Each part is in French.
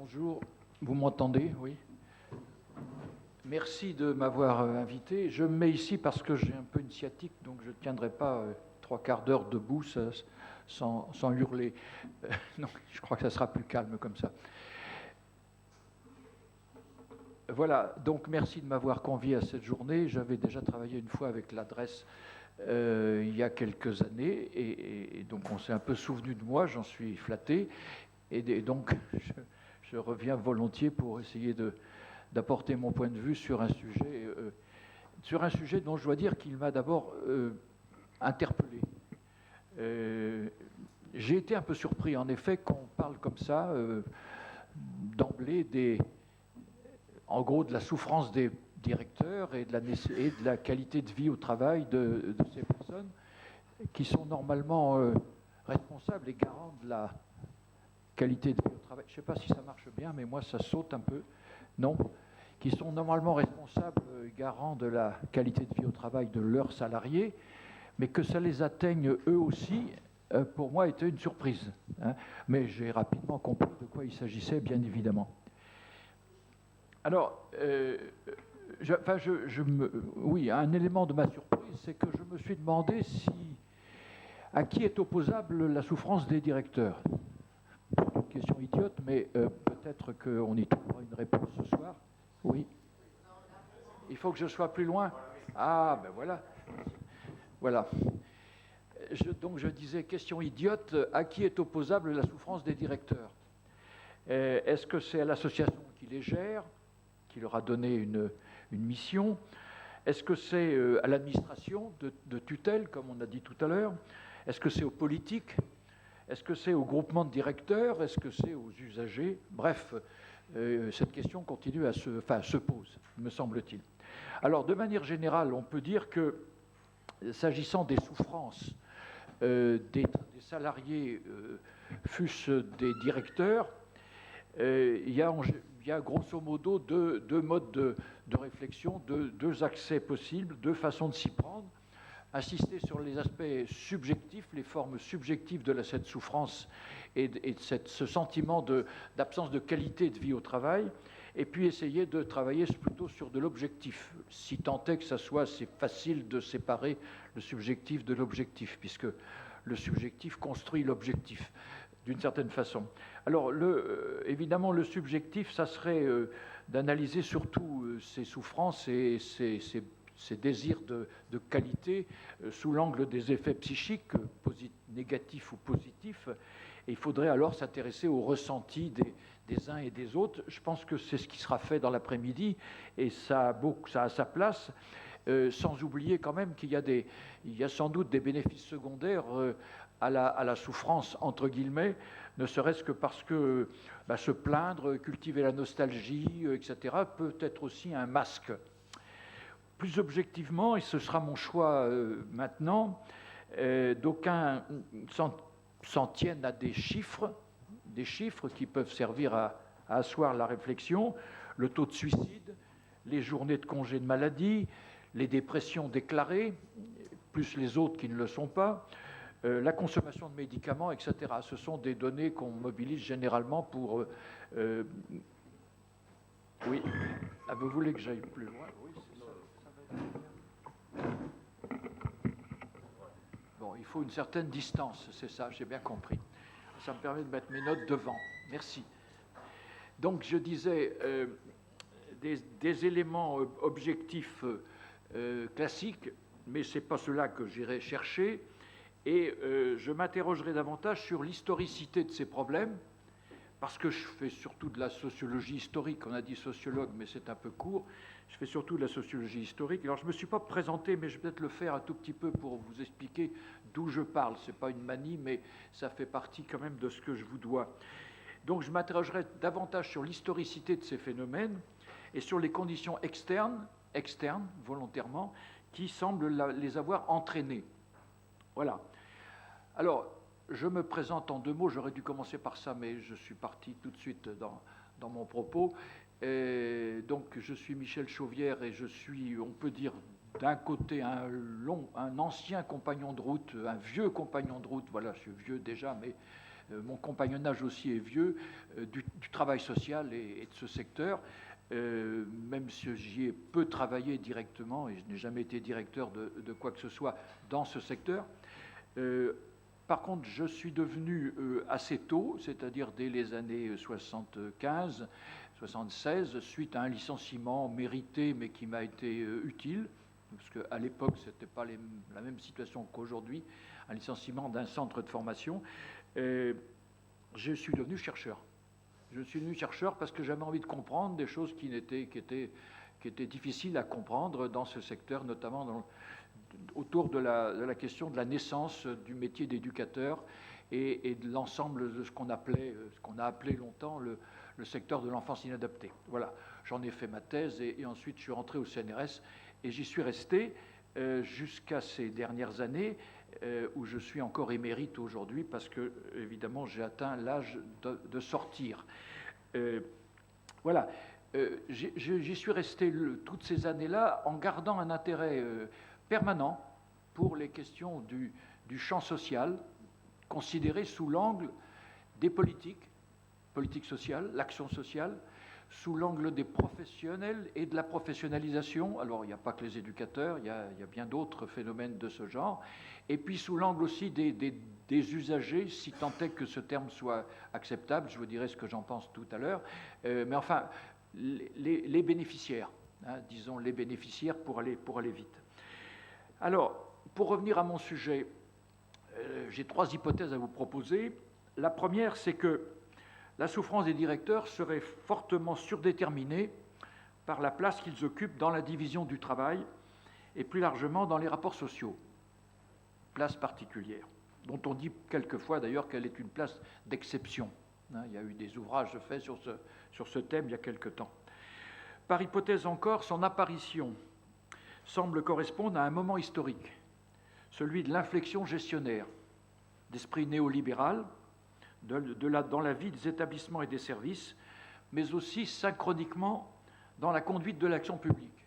Bonjour, vous m'entendez? Oui. Merci de m'avoir invité. Je me mets ici parce que j'ai un peu une sciatique, donc je ne tiendrai pas 3/4 d'heure debout sans hurler. Non, je crois que ça sera plus calme comme ça. Voilà, donc merci de m'avoir convié à cette journée. J'avais déjà travaillé une fois avec l'adresse il y a quelques années, et donc on s'est un peu souvenu de moi, j'en suis flatté, et donc je reviens volontiers pour essayer d'apporter mon point de vue sur un sujet dont je dois dire qu'il m'a d'abord interpellé. J'ai été un peu surpris, en effet, qu'on parle comme ça, d'emblée, en gros, de la souffrance des directeurs et de la qualité de vie au travail de ces personnes qui sont normalement responsables et garants de la qualité de vie au travail. Je ne sais pas si ça marche bien, mais moi, ça saute un peu. Non, qui sont normalement responsables, garants de la qualité de vie au travail de leurs salariés, mais que ça les atteigne eux aussi, pour moi, était une surprise. Hein. Mais j'ai rapidement compris de quoi il s'agissait, bien évidemment. Alors, oui, un élément de ma surprise, c'est que je me suis demandé à qui est opposable la souffrance des directeurs. Une question idiote, mais peut-être qu'on y trouvera une réponse ce soir. Oui. Il faut que je sois plus loin. Ah, ben voilà. Voilà. Donc je disais, question idiote, à qui est opposable la souffrance des directeurs? Est-ce que c'est à l'association qui les gère, qui leur a donné une mission? Est-ce que c'est à l'administration de tutelle, comme on a dit tout à l'heure? Est-ce que c'est aux politiques? Est-ce que c'est au groupement de directeurs? Est-ce que c'est aux usagers? Bref, cette question continue se pose, me semble-t-il. Alors, de manière générale, on peut dire que, s'agissant des souffrances des salariés, fût-ce des directeurs, il y a grosso modo deux modes de réflexion, deux accès possibles, deux façons de s'y prendre. Insister sur les aspects subjectifs, les formes subjectives de cette souffrance et de ce sentiment d'absence de qualité de vie au travail, et puis essayer de travailler plutôt sur de l'objectif, si tant est que c'est facile de séparer le subjectif de l'objectif, puisque le subjectif construit l'objectif, d'une certaine façon. Alors, évidemment, le subjectif, ça serait d'analyser surtout ces souffrances et ces désirs de qualité sous l'angle des effets psychiques, négatifs ou positifs. Et il faudrait alors s'intéresser aux ressentis des uns et des autres. Je pense que c'est ce qui sera fait dans l'après-midi, et ça a sa place, sans oublier quand même qu'il y a sans doute des bénéfices secondaires à la souffrance, entre guillemets, ne serait-ce que parce que se plaindre, cultiver la nostalgie, etc., peut être aussi un masque. Plus objectivement, et ce sera mon choix maintenant, d'aucuns s'en tiennent à des chiffres qui peuvent servir à asseoir la réflexion: le taux de suicide, les journées de congé de maladie, les dépressions déclarées, plus les autres qui ne le sont pas, la consommation de médicaments, etc. Ce sont des données qu'on mobilise généralement pour... Oui. Ah, vous voulez que j'aille plus loin? Oui, c'est ça. Bon, il faut une certaine distance, c'est ça, j'ai bien compris. Ça me permet de mettre mes notes devant. Merci. Donc, je disais, des éléments objectifs classiques, mais ce n'est pas cela que j'irai chercher. Et je m'interrogerai davantage sur l'historicité de ces problèmes, parce que je fais surtout de la sociologie historique. On a dit sociologue, mais c'est un peu court. Je fais surtout de la sociologie historique. Alors, je ne me suis pas présenté, mais je vais peut-être le faire un tout petit peu pour vous expliquer d'où je parle. Ce n'est pas une manie, mais ça fait partie quand même de ce que je vous dois. Donc, je m'interrogerai davantage sur l'historicité de ces phénomènes et sur les conditions externes, volontairement, qui semblent les avoir entraînés. Voilà. Alors, je me présente en 2 mots. J'aurais dû commencer par ça, mais je suis parti tout de suite dans mon propos. Donc, je suis Michel Chauvière et je suis, on peut dire, d'un côté, un ancien compagnon de route, un vieux compagnon de route. Voilà, je suis vieux déjà, mais mon compagnonnage aussi est vieux, du travail social et de ce secteur. Même si j'y ai peu travaillé directement, et je n'ai jamais été directeur de quoi que ce soit dans ce secteur. Par contre, je suis devenu assez tôt, c'est-à-dire dès les années 75, 76, suite à un licenciement mérité, mais qui m'a été utile, parce qu'à l'époque, ce n'était pas la même situation qu'aujourd'hui, un licenciement d'un centre de formation. Je suis devenu chercheur. Je suis devenu chercheur parce que j'avais envie de comprendre des choses qui étaient difficiles à comprendre dans ce secteur, notamment autour de la question de la naissance du métier d'éducateur et de l'ensemble de ce qu'on a appelé longtemps le secteur de l'enfance inadaptée. Voilà, j'en ai fait ma thèse et ensuite je suis rentré au CNRS et j'y suis resté jusqu'à ces dernières années où je suis encore émérite aujourd'hui parce que, évidemment, j'ai atteint l'âge de sortir. Voilà, j'y suis resté toutes ces années-là en gardant un intérêt permanent pour les questions du champ social, considéré sous l'angle des politiques sociales, l'action sociale, sous l'angle des professionnels et de la professionnalisation. Alors, il n'y a pas que les éducateurs, il y a bien d'autres phénomènes de ce genre. Et puis, sous l'angle aussi des usagers, si tant est que ce terme soit acceptable, je vous dirai ce que j'en pense tout à l'heure. Mais enfin, les bénéficiaires, hein, disons les bénéficiaires pour aller vite. Alors, pour revenir à mon sujet, j'ai 3 hypothèses à vous proposer. La première, c'est que la souffrance des directeurs serait fortement surdéterminée par la place qu'ils occupent dans la division du travail et plus largement dans les rapports sociaux. Place particulière, dont on dit quelquefois d'ailleurs qu'elle est une place d'exception. Il y a eu des ouvrages faits sur ce thème il y a quelque temps. Par hypothèse encore, son apparition semble correspondre à un moment historique, celui de l'inflexion gestionnaire, d'esprit néolibéral, dans la vie des établissements et des services, mais aussi synchroniquement dans la conduite de l'action publique.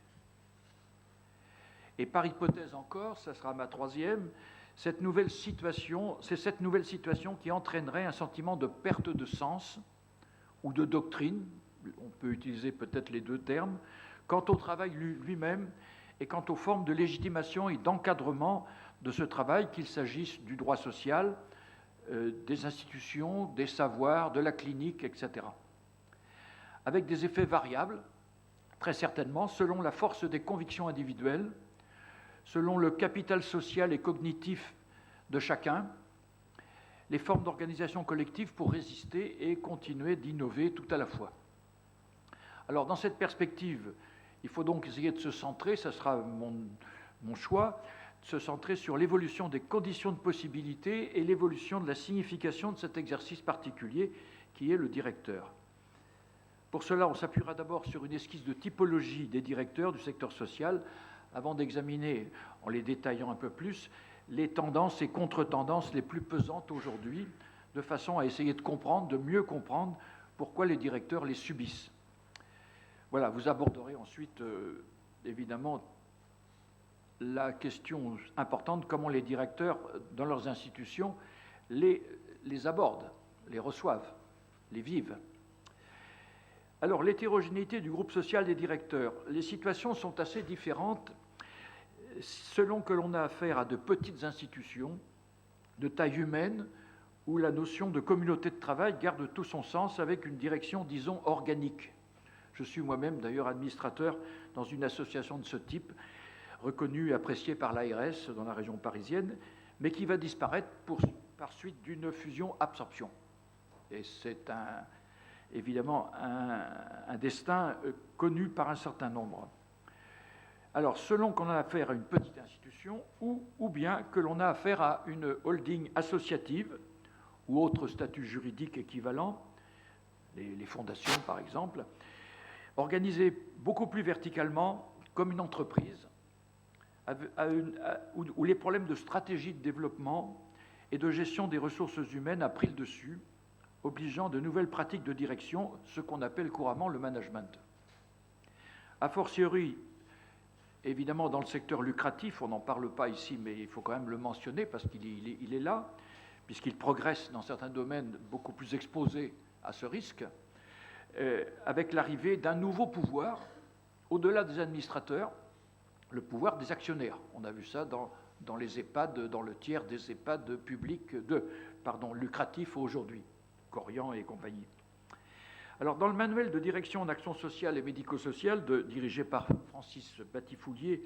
Et par hypothèse encore, ça sera ma troisième, c'est cette nouvelle situation qui entraînerait un sentiment de perte de sens ou de doctrine, on peut utiliser peut-être les deux termes, quant au travail lui-même et quant aux formes de légitimation et d'encadrement de ce travail, qu'il s'agisse du droit social, des institutions, des savoirs, de la clinique, etc. Avec des effets variables, très certainement, selon la force des convictions individuelles, selon le capital social et cognitif de chacun, les formes d'organisation collective pour résister et continuer d'innover tout à la fois. Alors, dans cette perspective, il faut donc essayer de se centrer, ça sera mon choix, de se centrer sur l'évolution des conditions de possibilité et l'évolution de la signification de cet exercice particulier qui est le directeur. Pour cela, on s'appuiera d'abord sur une esquisse de typologie des directeurs du secteur social, avant d'examiner, en les détaillant un peu plus, les tendances et contre-tendances les plus pesantes aujourd'hui, de façon à essayer de comprendre, de mieux comprendre pourquoi les directeurs les subissent. Voilà, vous aborderez ensuite, évidemment, la question importante, comment les directeurs, dans leurs institutions, les abordent, les reçoivent, les vivent. Alors, l'hétérogénéité du groupe social des directeurs. Les situations sont assez différentes selon que l'on a affaire à de petites institutions, de taille humaine, où la notion de communauté de travail garde tout son sens avec une direction, disons, organique. Je suis moi-même, d'ailleurs, administrateur dans une association de ce type, reconnue et appréciée par l'ARS dans la région parisienne, mais qui va disparaître par suite d'une fusion-absorption. Et c'est évidemment un destin connu par un certain nombre. Alors, selon qu'on a affaire à une petite institution ou bien que l'on a affaire à une holding associative ou autre statut juridique équivalent, les fondations par exemple, organisée beaucoup plus verticalement comme une entreprise, où les problèmes de stratégie de développement et de gestion des ressources humaines a pris le dessus, obligeant de nouvelles pratiques de direction, ce qu'on appelle couramment le management. A fortiori, évidemment, dans le secteur lucratif, on n'en parle pas ici, mais il faut quand même le mentionner parce qu'il est là, puisqu'il progresse dans certains domaines beaucoup plus exposés à ce risque, avec l'arrivée d'un nouveau pouvoir, au-delà des administrateurs, le pouvoir des actionnaires. On a vu ça dans les EHPAD, dans le tiers des EHPAD publics, lucratifs aujourd'hui, Corian et compagnie. Alors, dans le manuel de direction en action sociale et médico-sociale, dirigé par Francis Batifoulier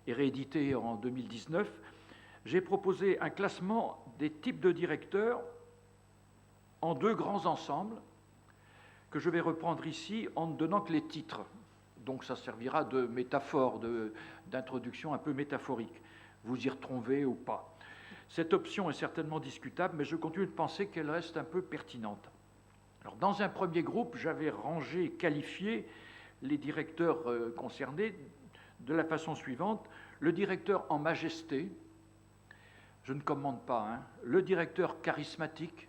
et réédité en 2019, j'ai proposé un classement des types de directeurs en 2 grands ensembles que je vais reprendre ici en ne donnant que les titres. Donc ça servira de métaphore, d'introduction un peu métaphorique. Vous y retrouvez ou pas. Cette option est certainement discutable, mais je continue de penser qu'elle reste un peu pertinente. Alors, dans un premier groupe, j'avais rangé, qualifié les directeurs concernés de la façon suivante. Le directeur en majesté, je ne commande pas, hein, le directeur charismatique,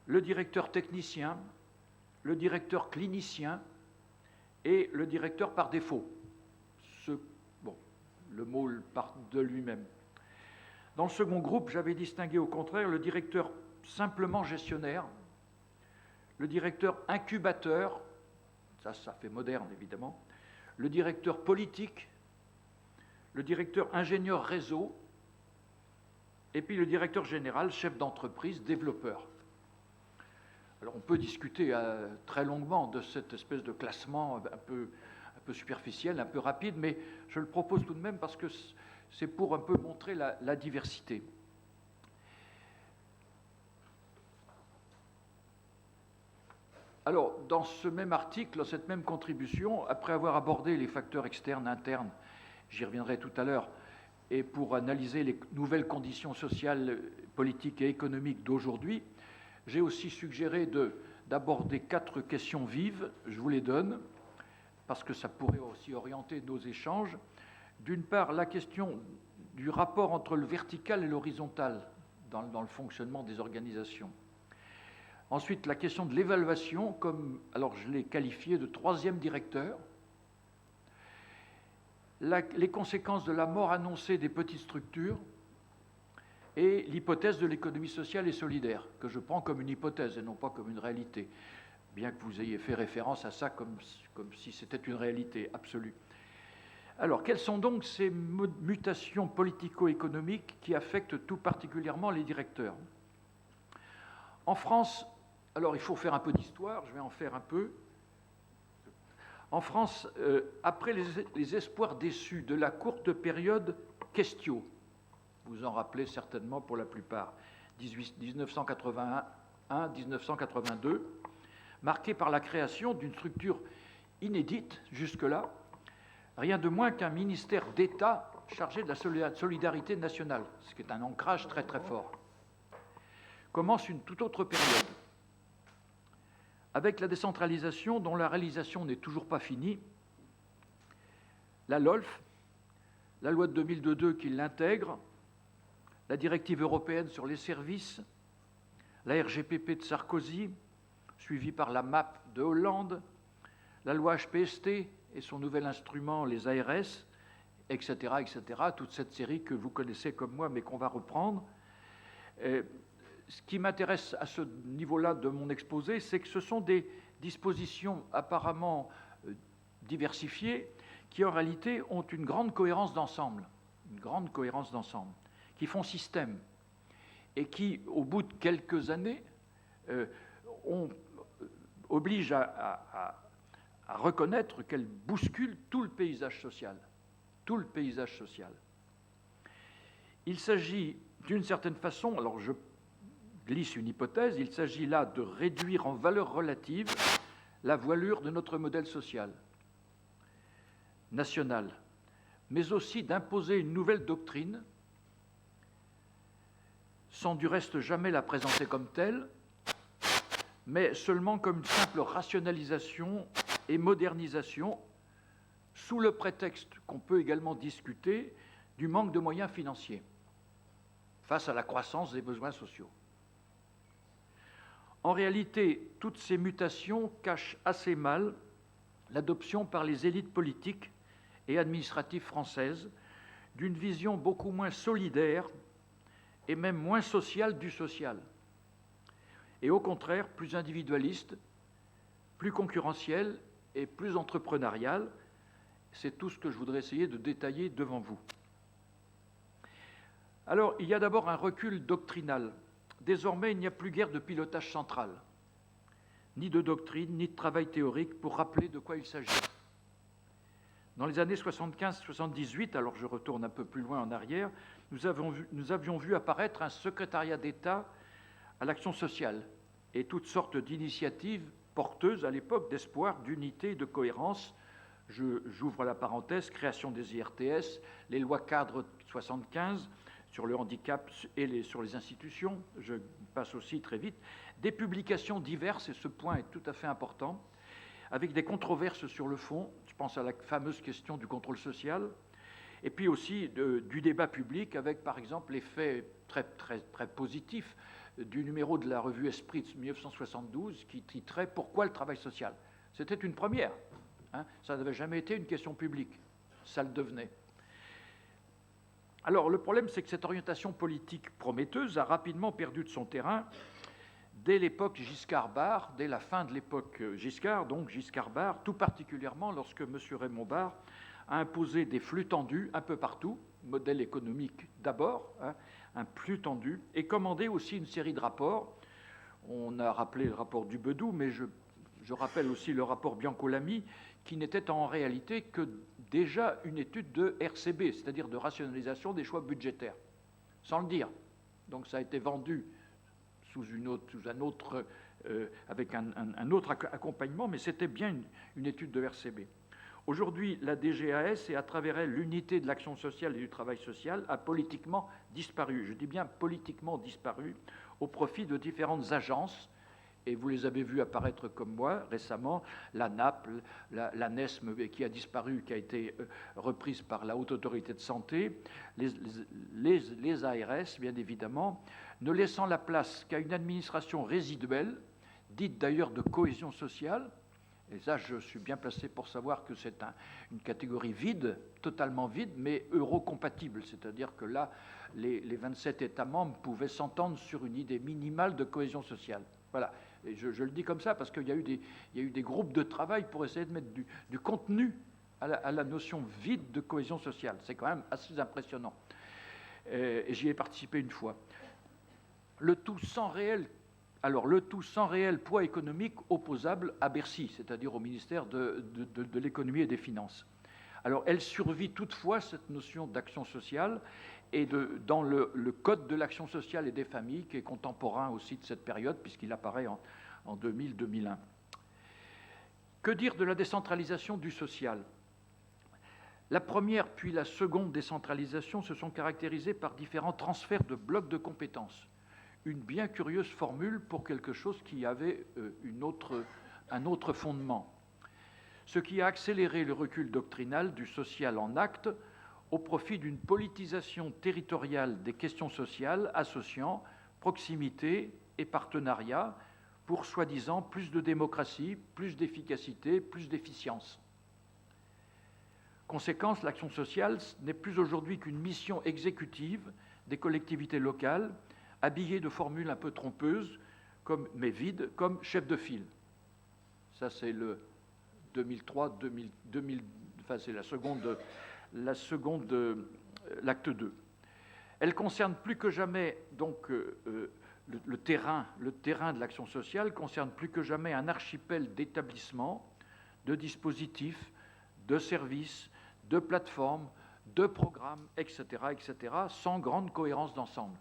le directeur technicien, le directeur clinicien et le directeur par défaut. Le mot part de lui-même. Dans le second groupe, j'avais distingué au contraire le directeur simplement gestionnaire, le directeur incubateur, ça fait moderne évidemment, le directeur politique, le directeur ingénieur réseau, et puis le directeur général, chef d'entreprise, développeur. Alors on peut discuter très longuement de cette espèce de classement un peu superficiel, un peu rapide, mais je le propose tout de même parce que c'est pour un peu montrer la diversité. Alors, dans ce même article, dans cette même contribution, après avoir abordé les facteurs externes, internes, j'y reviendrai tout à l'heure, et pour analyser les nouvelles conditions sociales, politiques et économiques d'aujourd'hui, j'ai aussi suggéré d'aborder 4 questions vives, je vous les donne, parce que ça pourrait aussi orienter nos échanges. D'une part, la question du rapport entre le vertical et l'horizontal dans le fonctionnement des organisations. Ensuite, la question de l'évaluation, alors je l'ai qualifiée de 3e directeur. Les conséquences de la mort annoncée des petites structures et l'hypothèse de l'économie sociale et solidaire, que je prends comme une hypothèse et non pas comme une réalité, bien que vous ayez fait référence à ça comme si c'était une réalité absolue. Alors, quelles sont donc ces mutations politico-économiques qui affectent tout particulièrement les directeurs? En France, alors il faut faire un peu d'histoire, je vais en faire un peu. En France, après les espoirs déçus de la courte période Questio, vous en rappelez certainement pour la plupart, 1981-1982, marquée par la création d'une structure inédite jusque-là, rien de moins qu'un ministère d'État chargé de la solidarité nationale, ce qui est un ancrage très très fort. Commence une toute autre période, avec la décentralisation dont la réalisation n'est toujours pas finie, la LOLF, la loi de 2002 qui l'intègre, la directive européenne sur les services, la RGPP de Sarkozy, suivie par la MAP de Hollande, la loi HPST et son nouvel instrument, les ARS, etc., etc., toute cette série que vous connaissez comme moi, mais qu'on va reprendre. Ce qui m'intéresse à ce niveau-là de mon exposé, c'est que ce sont des dispositions apparemment diversifiées qui, en réalité, ont une grande cohérence d'ensemble, qui font système et qui, au bout de quelques années, obligent à reconnaître qu'elles bousculent tout le paysage social. Tout le paysage social. Il s'agit, d'une certaine façon, alors je glisse une hypothèse, il s'agit là de réduire en valeur relative la voilure de notre modèle social, national, mais aussi d'imposer une nouvelle doctrine, sans du reste jamais la présenter comme telle, mais seulement comme une simple rationalisation et modernisation, sous le prétexte qu'on peut également discuter du manque de moyens financiers face à la croissance des besoins sociaux. En réalité, toutes ces mutations cachent assez mal l'adoption par les élites politiques et administratives françaises d'une vision beaucoup moins solidaire et même moins social du social. Et au contraire, plus individualiste, plus concurrentiel et plus entrepreneurial. C'est tout ce que je voudrais essayer de détailler devant vous. Alors, il y a d'abord un recul doctrinal. Désormais, il n'y a plus guère de pilotage central, ni de doctrine, ni de travail théorique pour rappeler de quoi il s'agit. Dans les années 75-78, alors je retourne un peu plus loin en arrière, nous avions vu apparaître un secrétariat d'État à l'action sociale et toutes sortes d'initiatives porteuses à l'époque d'espoir, d'unité, de cohérence. J'ouvre la parenthèse, création des IRTS, les lois cadres 75 sur le handicap et sur les institutions, je passe aussi très vite, des publications diverses, et ce point est tout à fait important, avec des controverses sur le fond, je pense à la fameuse question du contrôle social, et puis aussi du débat public avec, par exemple, l'effet très, très, très positif du numéro de la revue Esprit de 1972 qui titrait « Pourquoi le travail social ?» C'était une première. Hein, ça n'avait jamais été une question publique. Ça le devenait. Alors, le problème, c'est que cette orientation politique prometteuse a rapidement perdu de son terrain dès l'époque Giscard-Barre, dès la fin de l'époque Giscard, donc Giscard-Barre, tout particulièrement lorsque M. Raymond Barre a imposé des flux tendus un peu partout, modèle économique d'abord, hein, un flux tendu, et commandé aussi une série de rapports. On a rappelé le rapport du Bedou, mais je rappelle aussi le rapport Bianco-Lamy, qui n'était en réalité que déjà une étude de RCB, c'est-à-dire de rationalisation des choix budgétaires, sans le dire. Donc ça a été vendu avec un autre accompagnement, mais c'était bien une étude de RCB. Aujourd'hui, la DGAS, et à travers elle l'unité de l'action sociale et du travail social, a politiquement disparu. Je dis bien politiquement disparu, au profit de différentes agences, et vous les avez vus apparaître comme moi récemment, la NAP, la NESM qui a disparu, qui a été reprise par la Haute Autorité de Santé, les ARS, bien évidemment, ne laissant la place qu'à une administration résiduelle, dite d'ailleurs de cohésion sociale. Et ça, je suis bien placé pour savoir que c'est une catégorie vide, totalement vide, mais euro-compatible. C'est-à-dire que là, les 27 États membres pouvaient s'entendre sur une idée minimale de cohésion sociale. Voilà. Et je le dis comme ça parce qu'il y a eu des groupes de travail pour essayer de mettre du contenu à la notion vide de cohésion sociale. C'est quand même assez impressionnant. Et j'y ai participé une fois. Le tout sans réel poids économique opposable à Bercy, c'est-à-dire au ministère de l'économie et des finances. Alors, elle survit toutefois, cette notion d'action sociale, et dans le Code de l'action sociale et des familles, qui est contemporain aussi de cette période, puisqu'il apparaît en 2000-2001. Que dire de la décentralisation du social ? La première puis la seconde décentralisation se sont caractérisées par différents transferts de blocs de compétences. Une bien curieuse formule pour quelque chose qui avait un autre fondement. Ce qui a accéléré le recul doctrinal du social en acte au profit d'une politisation territoriale des questions sociales associant proximité et partenariat pour soi-disant plus de démocratie, plus d'efficacité, plus d'efficience. Conséquence, l'action sociale n'est plus aujourd'hui qu'une mission exécutive des collectivités locales, habillée de formules un peu trompeuses, mais vides, comme chef de file. Ça, c'est le 2003, enfin, c'est l'acte 2. Elle concerne plus que jamais, donc, le terrain de l'action sociale concerne plus que jamais un archipel d'établissements, de dispositifs, de services, de plateformes, de programmes, etc., sans grande cohérence d'ensemble.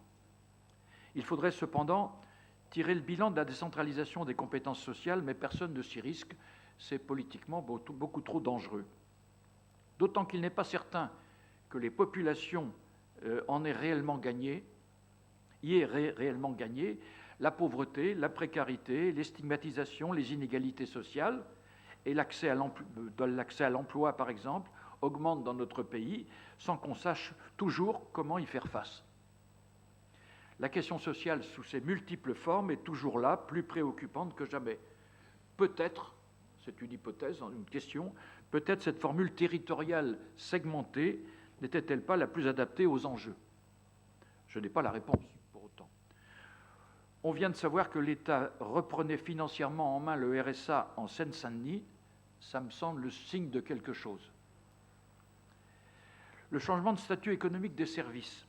Il faudrait cependant tirer le bilan de la décentralisation des compétences sociales, mais personne ne s'y risque, c'est politiquement beaucoup trop dangereux. D'autant qu'il n'est pas certain que les populations en aient réellement gagné, la pauvreté, la précarité, les stigmatisations, les inégalités sociales et l'accès à l'emploi, par exemple, augmentent dans notre pays sans qu'on sache toujours comment y faire face. La question sociale, sous ses multiples formes, est toujours là, plus préoccupante que jamais. Peut-être, c'est une hypothèse, une question, peut-être cette formule territoriale segmentée n'était-elle pas la plus adaptée aux enjeux ? Je n'ai pas la réponse. On vient de savoir que l'État reprenait financièrement en main le RSA en Seine-Saint-Denis. Ça me semble le signe de quelque chose. Le changement de statut économique des services.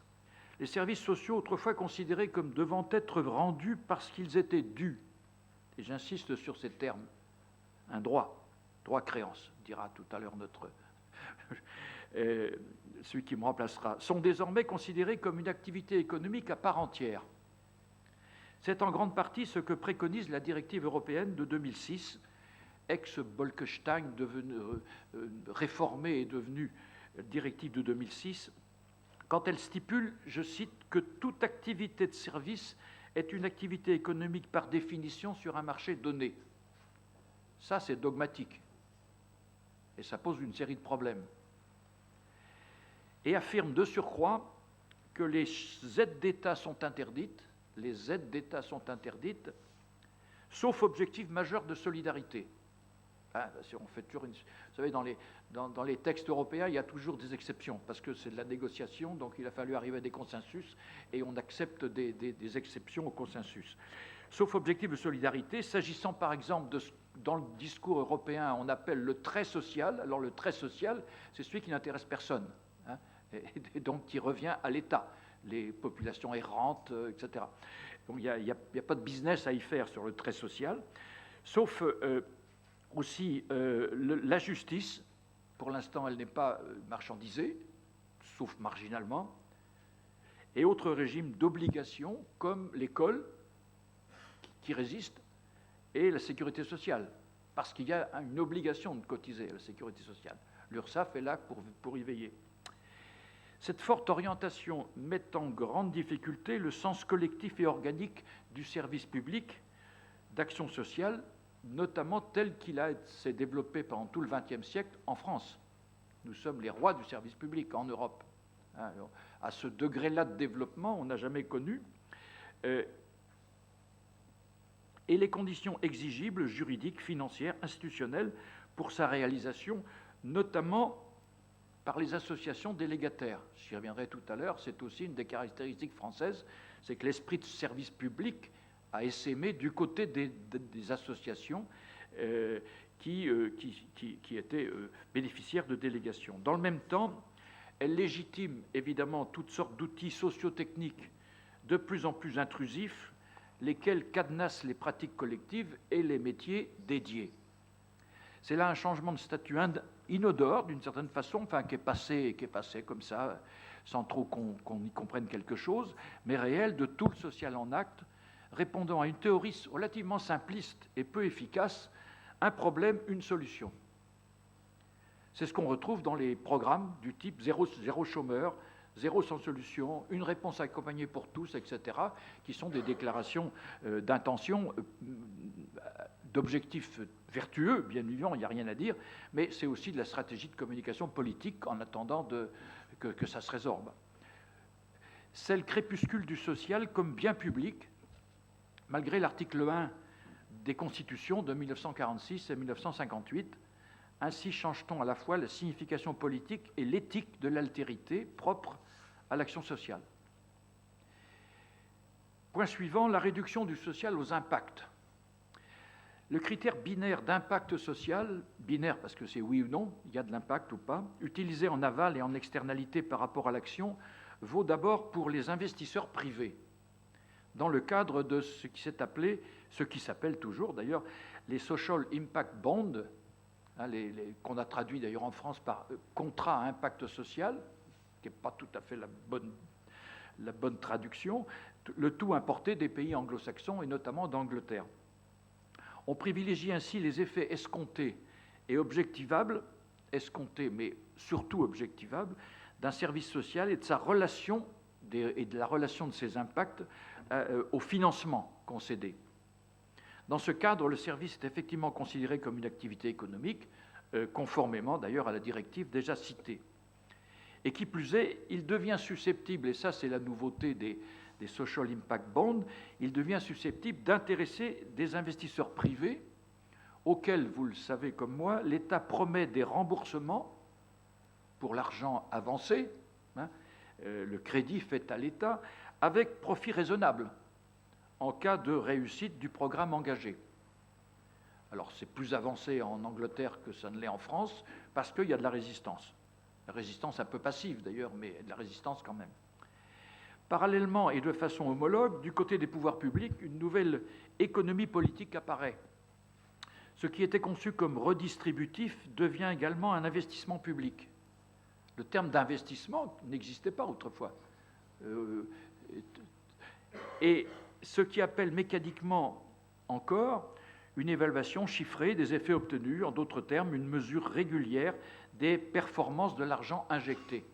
Les services sociaux, autrefois considérés comme devant être rendus parce qu'ils étaient dus, et j'insiste sur ces termes, un droit créance, dira tout à l'heure celui qui me remplacera, sont désormais considérés comme une activité économique à part entière. C'est en grande partie ce que préconise la directive européenne de 2006, ex-Bolkestein, réformée et devenue directive de 2006, quand elle stipule, je cite, que toute activité de service est une activité économique par définition sur un marché donné. Ça, c'est dogmatique. Et ça pose une série de problèmes. Et affirme de surcroît que les aides d'État sont interdites, sauf objectif majeur de solidarité. On fait toujours vous savez, dans les textes européens, il y a toujours des exceptions, parce que c'est de la négociation, donc il a fallu arriver à des consensus, et on accepte des exceptions au consensus. Sauf objectif de solidarité, s'agissant par exemple dans le discours européen, on appelle le trait social. Alors le trait social, c'est celui qui n'intéresse personne, et donc qui revient à l'État, les populations errantes, etc. Donc il n'y a pas de business à y faire sur le trait social, sauf aussi la justice. Pour l'instant, elle n'est pas marchandisée, sauf marginalement, et autres régimes d'obligation, comme l'école, qui résiste, et la sécurité sociale, parce qu'il y a une obligation de cotiser à la sécurité sociale. L'URSSAF est là pour y veiller. Cette forte orientation met en grande difficulté le sens collectif et organique du service public d'action sociale, notamment tel qu'il s'est développé pendant tout le XXe siècle en France. Nous sommes les rois du service public en Europe. À ce degré-là de développement, on n'a jamais connu. Et les conditions exigibles, juridiques, financières, institutionnelles, pour sa réalisation, notamment par les associations délégataires. J'y reviendrai tout à l'heure, c'est aussi une des caractéristiques françaises, c'est que l'esprit de service public a essaimé du côté des associations qui étaient bénéficiaires de délégations. Dans le même temps, elle légitime évidemment toutes sortes d'outils socio-techniques de plus en plus intrusifs, lesquels cadenassent les pratiques collectives et les métiers dédiés. C'est là un changement de statut inodore, d'une certaine façon, enfin qui est passé comme ça, sans trop qu'on y comprenne quelque chose, mais réel, de tout le social en acte, répondant à une théorie relativement simpliste et peu efficace, un problème, une solution. C'est ce qu'on retrouve dans les programmes du type zéro chômeur, zéro sans solution, une réponse accompagnée pour tous, etc., qui sont des déclarations d'intention, d'objectifs vertueux, bien évidemment, il n'y a rien à dire, mais c'est aussi de la stratégie de communication politique en attendant que ça se résorbe. C'est le crépuscule du social comme bien public, malgré l'article 1 des Constitutions de 1946 et 1958. Ainsi change-t-on à la fois la signification politique et l'éthique de l'altérité propre à l'action sociale. Point suivant, la réduction du social aux impacts. Le critère binaire d'impact social, binaire parce que c'est oui ou non, il y a de l'impact ou pas, utilisé en aval et en externalité par rapport à l'action, vaut d'abord pour les investisseurs privés, dans le cadre de ce qui s'est appelé, ce qui s'appelle toujours d'ailleurs, les Social Impact Bonds, qu'on a traduit d'ailleurs en France par contrat à impact social, qui n'est pas tout à fait la bonne traduction, le tout importé des pays anglo-saxons et notamment d'Angleterre. On privilégie ainsi les effets escomptés et objectivables, escomptés mais surtout objectivables, d'un service social et de sa relation et de la relation de ses impacts au financement concédé. Dans ce cadre, le service est effectivement considéré comme une activité économique, conformément d'ailleurs à la directive déjà citée. Et qui plus est, il devient susceptible, et ça c'est la nouveauté des Social Impact Bonds, il devient susceptible d'intéresser des investisseurs privés auxquels, vous le savez comme moi, l'État promet des remboursements pour l'argent avancé, le crédit fait à l'État, avec profit raisonnable, en cas de réussite du programme engagé. Alors c'est plus avancé en Angleterre que ça ne l'est en France, parce qu'il y a de la résistance. La résistance un peu passive d'ailleurs, mais de la résistance quand même. Parallèlement et de façon homologue, du côté des pouvoirs publics, une nouvelle économie politique apparaît. Ce qui était conçu comme redistributif devient également un investissement public. Le terme d'investissement n'existait pas autrefois. Et ce qui appelle mécaniquement encore une évaluation chiffrée des effets obtenus, en d'autres termes, une mesure régulière des performances de l'argent injecté.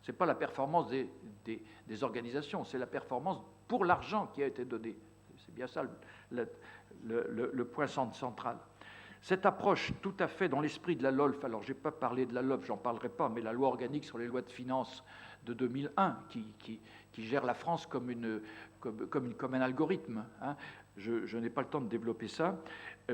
Ce n'est pas la performance des organisations, c'est la performance pour l'argent qui a été donné. C'est bien ça le point central. Cette approche, tout à fait dans l'esprit de la LOLF, alors je n'ai pas parlé de la LOLF, j'en parlerai pas, mais la loi organique sur les lois de finances de 2001, qui gère la France comme un algorithme, hein, je n'ai pas le temps de développer ça,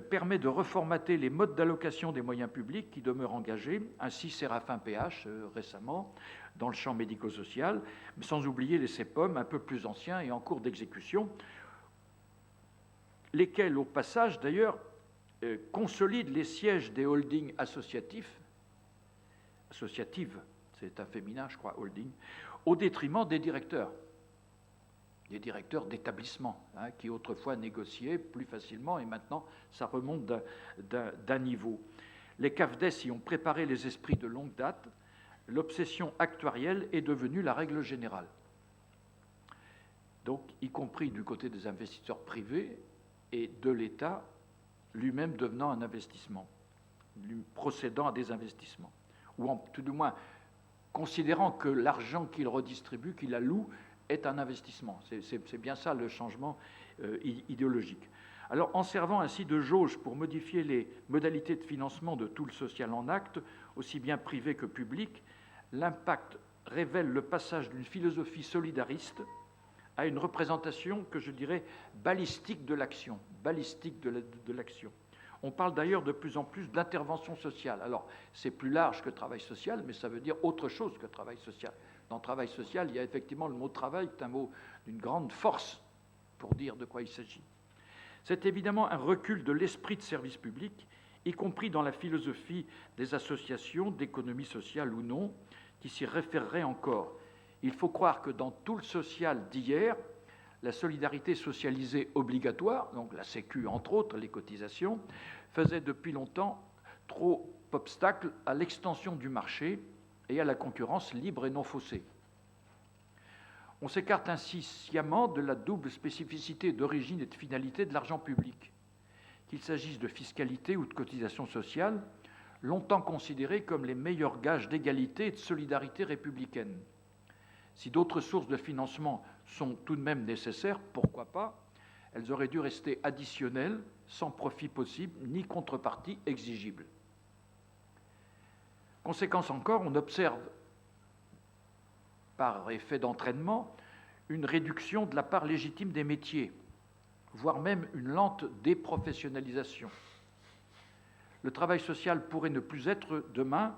permet de reformater les modes d'allocation des moyens publics qui demeurent engagés, ainsi Séraphin PH récemment, dans le champ médico-social, mais sans oublier les CEPOM un peu plus anciens et en cours d'exécution, lesquels, au passage d'ailleurs, consolident les sièges des holdings associatives, c'est un féminin, je crois, holding, au détriment des directeurs d'établissements, hein, qui autrefois négociaient plus facilement, et maintenant ça remonte d'un niveau. Les CAFDES y ont préparé les esprits de longue date. L'obsession actuarielle est devenue la règle générale. Donc, y compris du côté des investisseurs privés et de l'État, lui-même devenant un investissement, lui procédant à des investissements, ou tout du moins considérant que l'argent qu'il redistribue, qu'il alloue, est un investissement. C'est bien ça le changement idéologique. Alors, en servant ainsi de jauge pour modifier les modalités de financement de tout le social en acte, aussi bien privé que public, l'impact révèle le passage d'une philosophie solidariste à une représentation que je dirais balistique de l'action, On parle d'ailleurs de plus en plus d'intervention sociale. Alors, c'est plus large que travail social, mais ça veut dire autre chose que travail social. Dans travail social, il y a effectivement le mot travail, qui est un mot d'une grande force pour dire de quoi il s'agit. C'est évidemment un recul de l'esprit de service public, y compris dans la philosophie des associations d'économie sociale ou non, qui s'y référerait encore. Il faut croire que dans tout le social d'hier, la solidarité socialisée obligatoire, donc la Sécu entre autres, les cotisations, faisait depuis longtemps trop obstacle à l'extension du marché et à la concurrence libre et non faussée. On s'écarte ainsi sciemment de la double spécificité d'origine et de finalité de l'argent public, qu'il s'agisse de fiscalité ou de cotisation sociale, longtemps considérées comme les meilleurs gages d'égalité et de solidarité républicaine. Si d'autres sources de financement sont tout de même nécessaires, pourquoi pas? Elles auraient dû rester additionnelles, sans profit possible, ni contrepartie exigible. Conséquence encore, on observe, par effet d'entraînement, une réduction de la part légitime des métiers, voire même une lente déprofessionnalisation. Le travail social pourrait ne plus être demain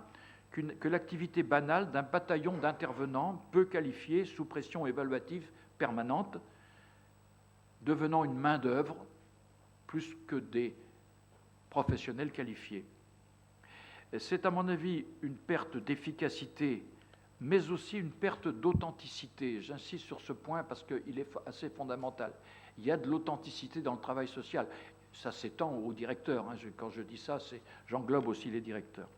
que l'activité banale d'un bataillon d'intervenants peu qualifiés sous pression évaluative permanente, devenant une main-d'œuvre plus que des professionnels qualifiés. C'est à mon avis une perte d'efficacité, mais aussi une perte d'authenticité. J'insiste sur ce point parce qu'il est assez fondamental. Il y a de l'authenticité dans le travail social. Ça s'étend aux directeurs. Quand je dis ça, j'englobe aussi les directeurs.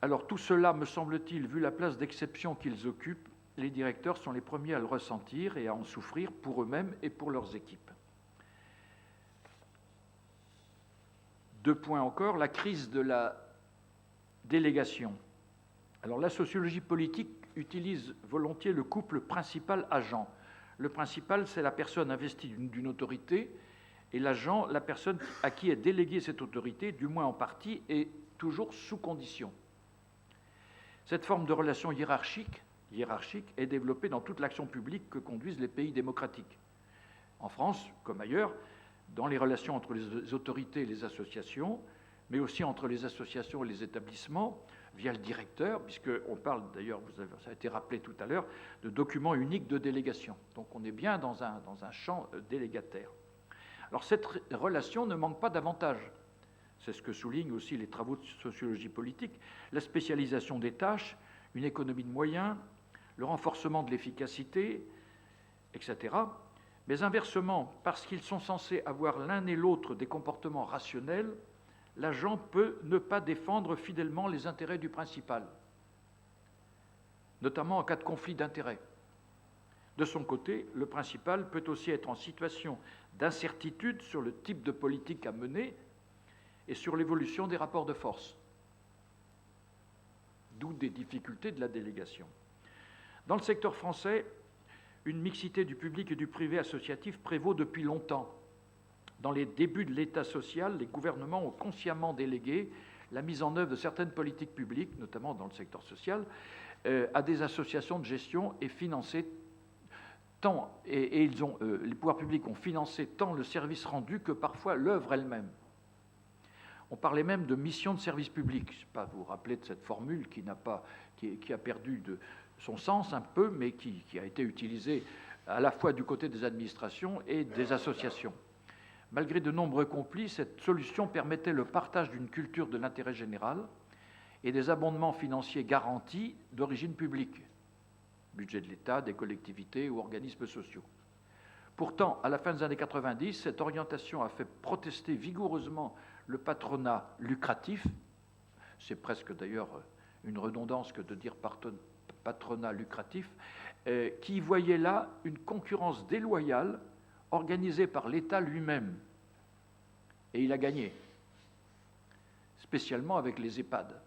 Alors tout cela, me semble-t-il, vu la place d'exception qu'ils occupent, les directeurs sont les premiers à le ressentir et à en souffrir pour eux-mêmes et pour leurs équipes. 2 points encore, la crise de la délégation. Alors la sociologie politique utilise volontiers le couple principal-agent. Le principal, c'est la personne investie d'une autorité, et l'agent, la personne à qui est déléguée cette autorité, du moins en partie, et toujours sous condition. Cette forme de relation hiérarchique est développée dans toute l'action publique que conduisent les pays démocratiques. En France, comme ailleurs, dans les relations entre les autorités et les associations, mais aussi entre les associations et les établissements, via le directeur, puisqu'on parle d'ailleurs, ça a été rappelé tout à l'heure, de document unique de délégation. Donc on est bien dans un champ délégataire. Alors cette relation ne manque pas d'avantages. C'est ce que soulignent aussi les travaux de sociologie politique, la spécialisation des tâches, une économie de moyens, le renforcement de l'efficacité, etc. Mais inversement, parce qu'ils sont censés avoir l'un et l'autre des comportements rationnels, l'agent peut ne pas défendre fidèlement les intérêts du principal, notamment en cas de conflit d'intérêts. De son côté, le principal peut aussi être en situation d'incertitude sur le type de politique à mener et sur l'évolution des rapports de force, d'où des difficultés de la délégation. Dans le secteur français, une mixité du public et du privé associatif prévaut depuis longtemps. Dans les débuts de l'État social, les gouvernements ont consciemment délégué la mise en œuvre de certaines politiques publiques, notamment dans le secteur social, à des associations de gestion et financé tant, les pouvoirs publics ont financé tant le service rendu que parfois l'œuvre elle-même. On parlait même de mission de service public. Je ne sais pas vous rappeler de cette formule qui a perdu de son sens un peu, mais qui a été utilisée à la fois du côté des administrations et des associations. Malgré de nombreux conflits, cette solution permettait le partage d'une culture de l'intérêt général et des abondements financiers garantis d'origine publique, budget de l'État, des collectivités ou organismes sociaux. Pourtant, à la fin des années 90, cette orientation a fait protester vigoureusement le patronat lucratif, c'est presque d'ailleurs une redondance que de dire patronat lucratif, qui voyait là une concurrence déloyale organisé par l'État lui-même. Et il a gagné, spécialement avec les EHPAD.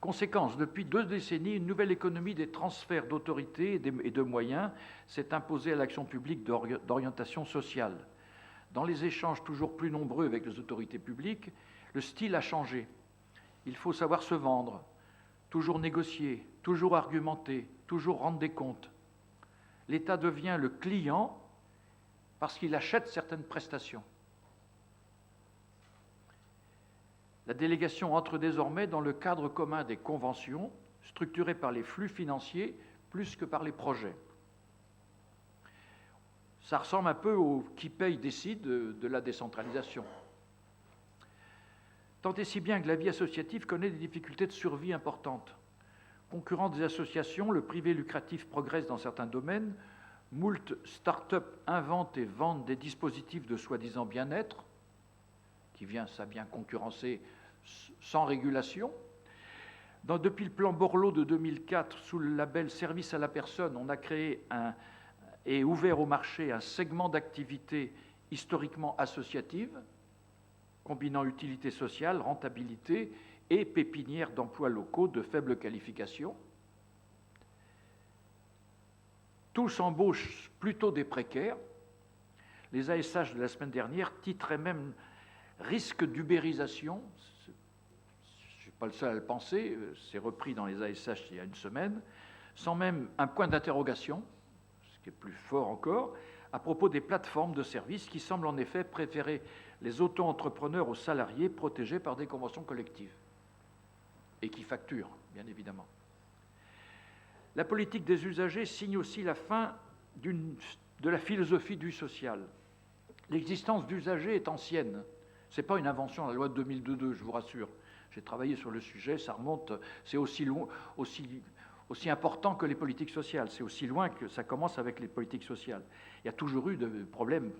Conséquence, depuis 2 décennies, une nouvelle économie des transferts d'autorité et de moyens s'est imposée à l'action publique d'orientation sociale. Dans les échanges toujours plus nombreux avec les autorités publiques, le style a changé. Il faut savoir se vendre, toujours négocier, toujours argumenter, toujours rendre des comptes. L'État devient le client parce qu'il achète certaines prestations. La délégation entre désormais dans le cadre commun des conventions, structurées par les flux financiers plus que par les projets. Ça ressemble un peu au qui paye décide de la décentralisation. Tant et si bien que la vie associative connaît des difficultés de survie importantes. Concurrent des associations, le privé lucratif progresse dans certains domaines. Moult start-up inventent et vendent des dispositifs de soi-disant bien-être, qui vient concurrencer sans régulation. Depuis le plan Borloo de 2004, sous le label Service à la personne, on a créé et ouvert au marché un segment d'activité historiquement associative, combinant utilité sociale, rentabilité et pépinière d'emplois locaux de faible qualification. Tous embauchent plutôt des précaires. Les ASH de la semaine dernière titraient même « risque d'ubérisation ». Je ne suis pas le seul à le penser, c'est repris dans les ASH il y a une semaine, sans même un point d'interrogation, ce qui est plus fort encore, à propos des plateformes de services qui semblent en effet préférer les auto-entrepreneurs aux salariés protégés par des conventions collectives et qui facturent, bien évidemment. La politique des usagers signe aussi la fin de la philosophie du social. L'existence d'usagers est ancienne. Ce n'est pas une invention de la loi de 2002, je vous rassure. J'ai travaillé sur le sujet, ça remonte, c'est aussi important que les politiques sociales. C'est aussi loin que ça commence avec les politiques sociales. Il y a toujours eu de problèmes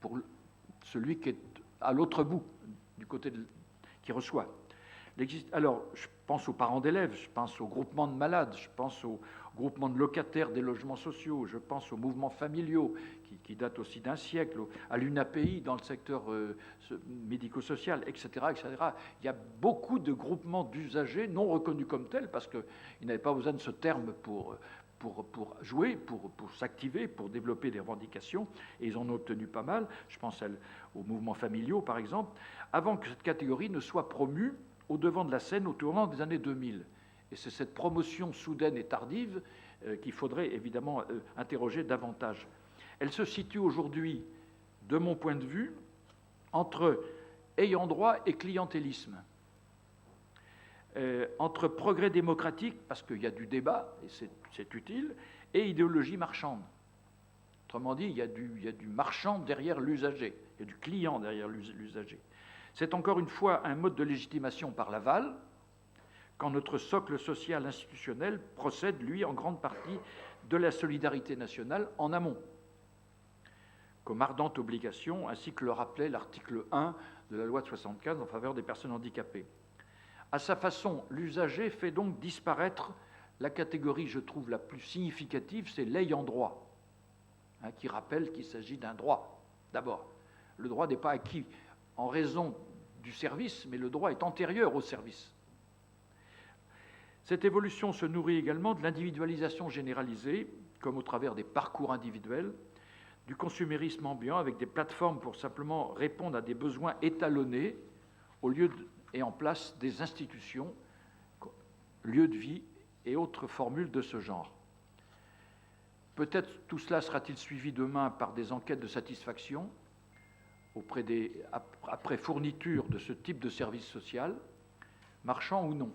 pour celui qui est à l'autre bout, du côté qui reçoit. Alors, je pense aux parents d'élèves, je pense aux groupements de malades, je pense aux groupements de locataires des logements sociaux, je pense aux mouvements familiaux qui datent aussi d'un siècle, à l'UNAPI dans le secteur médico-social, etc., etc. Il y a beaucoup de groupements d'usagers non reconnus comme tels parce qu'ils n'avaient pas besoin de ce terme pour jouer, pour s'activer, pour développer des revendications, et ils en ont obtenu pas mal. Je pense aux mouvements familiaux, par exemple, avant que cette catégorie ne soit promue au devant de la scène au tournant des années 2000. Et c'est cette promotion soudaine et tardive qu'il faudrait évidemment interroger davantage. Elle se situe aujourd'hui, de mon point de vue, entre ayant droit et clientélisme. entre progrès démocratique, parce qu'il y a du débat, et c'est utile, et idéologie marchande. Autrement dit, il y a du marchand derrière l'usager, il y a du client derrière l'usager. C'est encore une fois un mode de légitimation par l'aval, quand notre socle social institutionnel procède, lui, en grande partie de la solidarité nationale en amont, comme ardente obligation, ainsi que le rappelait l'article 1 de la loi de 1975 en faveur des personnes handicapées. À sa façon, l'usager fait donc disparaître la catégorie, je trouve, la plus significative, c'est l'ayant droit, qui rappelle qu'il s'agit d'un droit. D'abord, le droit n'est pas acquis en raison du service, mais le droit est antérieur au service. Cette évolution se nourrit également de l'individualisation généralisée, comme au travers des parcours individuels, du consumérisme ambiant avec des plateformes pour simplement répondre à des besoins étalonnés au lieu et en place des institutions, lieux de vie et autres formules de ce genre. Peut-être tout cela sera-t-il suivi demain par des enquêtes de satisfaction après fourniture de ce type de service social, marchand ou non.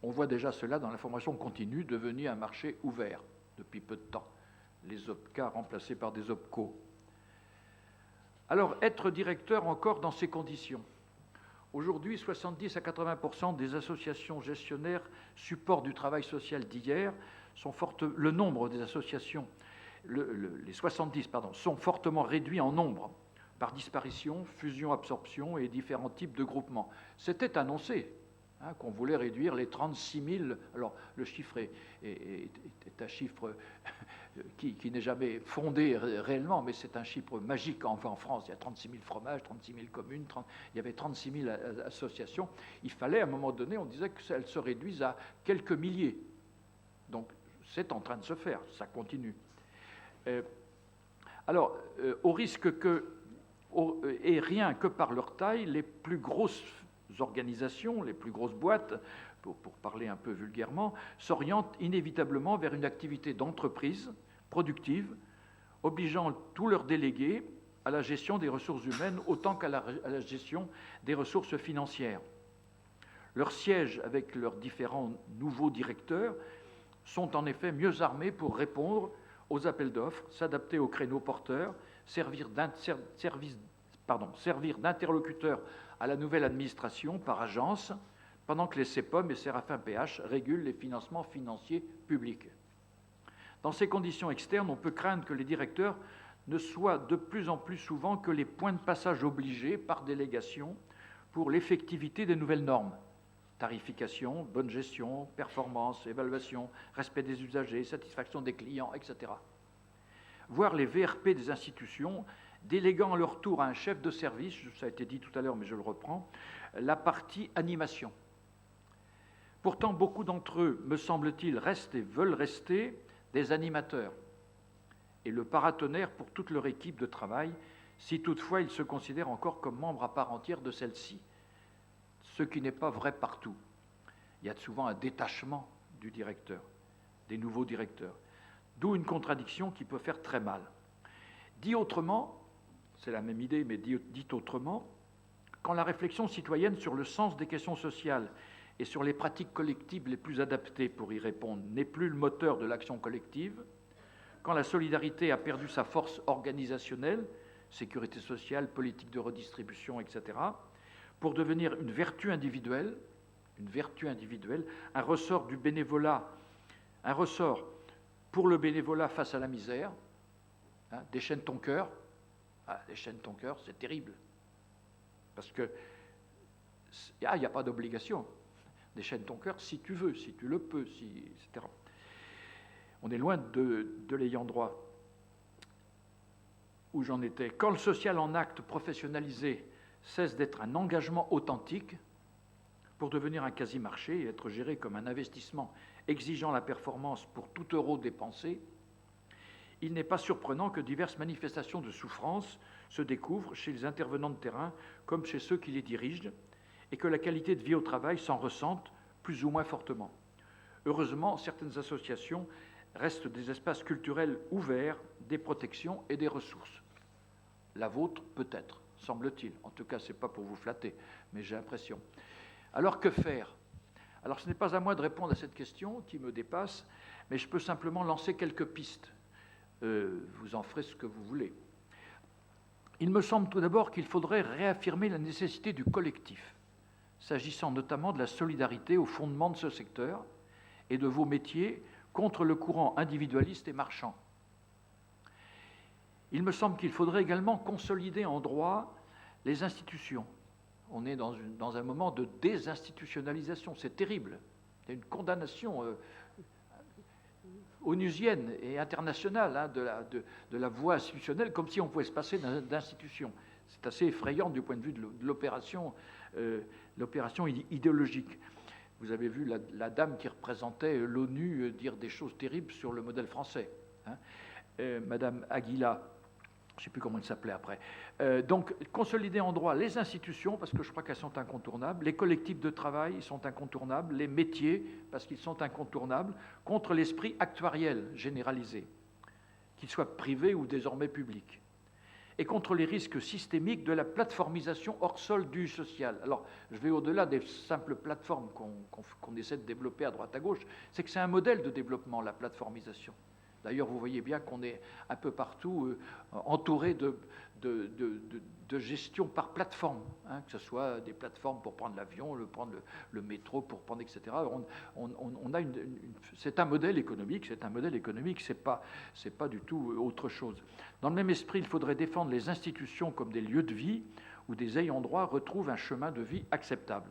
On voit déjà cela dans l'information continue, devenue un marché ouvert depuis peu de temps. Les OPCA remplacés par des OPCO. Alors, être directeur encore dans ces conditions. Aujourd'hui, 70 à 80% des associations gestionnaires support du travail social d'hier sont le nombre des associations, les 70, sont fortement réduits en nombre par disparition, fusion, absorption et différents types de groupements. C'était annoncé. Qu'on voulait réduire les 36 000. Alors, le chiffre est un chiffre qui n'est jamais fondé réellement, mais c'est un chiffre magique. En France, il y a 36 000 fromages, 36 000 communes, il y avait 36 000 associations. Il fallait, à un moment donné, on disait qu'elles se réduisent à quelques milliers. Donc, c'est en train de se faire, ça continue. Alors, au risque que, et rien que par leur taille, les plus grosses organisations, les plus grosses boîtes, pour parler un peu vulgairement, s'orientent inévitablement vers une activité d'entreprise productive, obligeant tous leurs délégués à la gestion des ressources humaines autant qu'à la gestion des ressources financières. Leurs sièges, avec leurs différents nouveaux directeurs, sont en effet mieux armés pour répondre aux appels d'offres, s'adapter aux créneaux porteurs, servir d'interlocuteur à la nouvelle administration par agence, pendant que les CEPOM et Séraphin PH régulent les financements financiers publics. Dans ces conditions externes, on peut craindre que les directeurs ne soient de plus en plus souvent que les points de passage obligés par délégation pour l'effectivité des nouvelles normes. Tarification, bonne gestion, performance, évaluation, respect des usagers, satisfaction des clients, etc. Voir les VRP des institutions déléguant à leur tour à un chef de service, ça a été dit tout à l'heure mais je le reprends, la partie animation. Pourtant, beaucoup d'entre eux, me semble-t-il, restent et veulent rester des animateurs et le paratonnerre pour toute leur équipe de travail, si toutefois ils se considèrent encore comme membres à part entière de celle-ci, ce qui n'est pas vrai partout. Il y a souvent un détachement du directeur, des nouveaux directeurs, d'où une contradiction qui peut faire très mal. Dit autrement, c'est la même idée, mais dit autrement, quand la réflexion citoyenne sur le sens des questions sociales et sur les pratiques collectives les plus adaptées pour y répondre n'est plus le moteur de l'action collective, quand la solidarité a perdu sa force organisationnelle, sécurité sociale, politique de redistribution, etc., pour devenir une vertu individuelle, un ressort du bénévolat, un ressort pour le bénévolat face à la misère, déchaîne ton cœur. Déchaîne ton cœur, c'est terrible. Parce que il n'y a pas d'obligation. Déchaîne ton cœur si tu veux, si tu le peux, etc. On est loin de l'ayant droit. Où j'en étais. Quand le social en acte professionnalisé cesse d'être un engagement authentique pour devenir un quasi-marché et être géré comme un investissement exigeant la performance pour tout euro dépensé, il n'est pas surprenant que diverses manifestations de souffrance se découvrent chez les intervenants de terrain comme chez ceux qui les dirigent et que la qualité de vie au travail s'en ressente plus ou moins fortement. Heureusement, certaines associations restent des espaces culturels ouverts, des protections et des ressources. La vôtre, peut-être, semble-t-il. En tout cas, ce n'est pas pour vous flatter, mais j'ai l'impression. Alors que faire ? Alors ce n'est pas à moi de répondre à cette question qui me dépasse, mais je peux simplement lancer quelques pistes. Vous en ferez ce que vous voulez. Il me semble tout d'abord qu'il faudrait réaffirmer la nécessité du collectif, s'agissant notamment de la solidarité au fondement de ce secteur et de vos métiers contre le courant individualiste et marchand. Il me semble qu'il faudrait également consolider en droit les institutions. On est dans un moment de désinstitutionnalisation, c'est terrible. C'est une condamnation onusienne et internationale hein, de la voie institutionnelle, comme si on pouvait se passer d'institutions. C'est assez effrayant du point de vue de l'opération idéologique. Vous avez vu la dame qui représentait l'ONU dire des choses terribles sur le modèle français, hein, Madame Aguila. Je ne sais plus comment elle s'appelait après. Donc, consolider en droit les institutions, parce que je crois qu'elles sont incontournables, les collectifs de travail sont incontournables, les métiers, parce qu'ils sont incontournables, contre l'esprit actuariel généralisé, qu'il soit privé ou désormais public, et contre les risques systémiques de la plateformisation hors sol du social. Alors, je vais au-delà des simples plateformes qu'on essaie de développer à droite à gauche, c'est que c'est un modèle de développement, la plateformisation. D'ailleurs, vous voyez bien qu'on est un peu partout entouré de gestion par plateforme, hein, que ce soit des plateformes pour prendre l'avion, prendre le métro, pour prendre, etc. C'est un modèle économique, c'est pas du tout autre chose. Dans le même esprit, il faudrait défendre les institutions comme des lieux de vie où des ayants droit retrouvent un chemin de vie acceptable.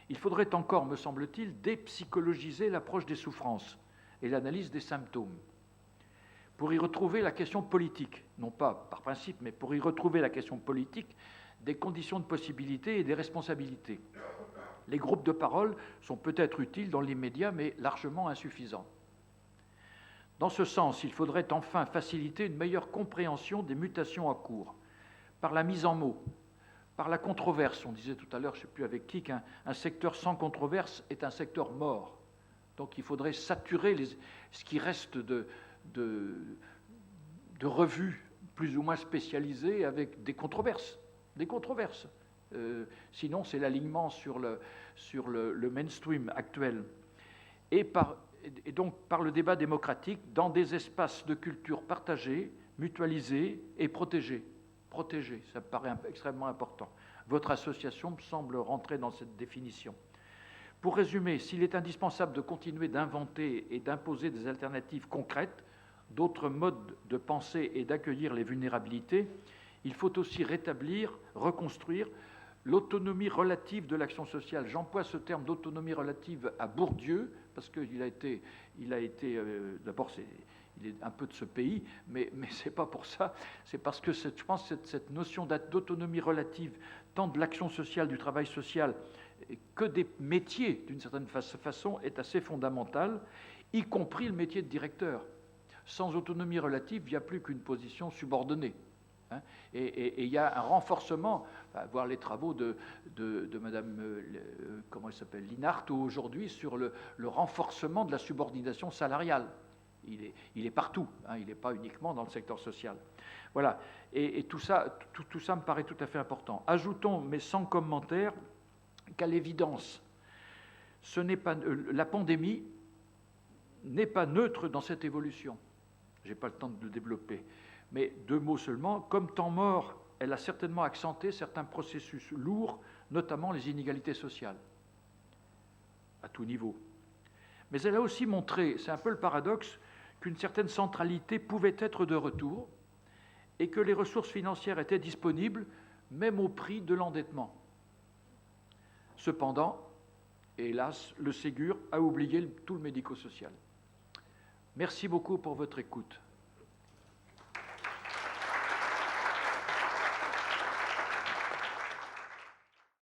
Il faudrait encore, me semble-t-il, dépsychologiser l'approche des souffrances et l'analyse des symptômes, pour y retrouver la question politique, non pas par principe, mais pour y retrouver la question politique des conditions de possibilité et des responsabilités. Les groupes de parole sont peut-être utiles dans l'immédiat, mais largement insuffisants. Dans ce sens, il faudrait enfin faciliter une meilleure compréhension des mutations en cours, par la mise en mots, par la controverse. On disait tout à l'heure, je ne sais plus avec qui, qu'un secteur sans controverse est un secteur mort. Donc il faudrait saturer ce qui reste de revues plus ou moins spécialisées avec des controverses. Sinon, c'est l'alignement sur le mainstream actuel. Et donc par le débat démocratique dans des espaces de culture partagés, mutualisés et protégés. Protégés, ça me paraît extrêmement important. Votre association me semble rentrer dans cette définition. Pour résumer, s'il est indispensable de continuer d'inventer et d'imposer des alternatives concrètes, d'autres modes de pensée et d'accueillir les vulnérabilités, il faut aussi rétablir, reconstruire l'autonomie relative de l'action sociale. J'emploie ce terme d'autonomie relative à Bourdieu, parce qu'il a été d'abord, il est un peu de ce pays, mais ce n'est pas pour ça, c'est parce que je pense que cette notion d'autonomie relative, tant de l'action sociale, du travail social, que des métiers, d'une certaine façon, est assez fondamentale, y compris le métier de directeur. Sans autonomie relative, il n'y a plus qu'une position subordonnée. Hein, et il y a un renforcement, voir les travaux de Madame, comment elle s'appelle, Linhart aujourd'hui, sur le renforcement de la subordination salariale. Il est partout, hein, il n'est pas uniquement dans le secteur social. Voilà, et tout ça me paraît tout à fait important. Ajoutons, mais sans commentaire, qu'à l'évidence, la pandémie n'est pas neutre dans cette évolution. Je n'ai pas le temps de le développer, mais 2 mots seulement. Comme temps mort, elle a certainement accentué certains processus lourds, notamment les inégalités sociales, à tout niveau. Mais elle a aussi montré, c'est un peu le paradoxe, qu'une certaine centralité pouvait être de retour et que les ressources financières étaient disponibles, même au prix de l'endettement. Cependant, hélas, le Ségur a oublié tout le médico-social. Merci beaucoup pour votre écoute.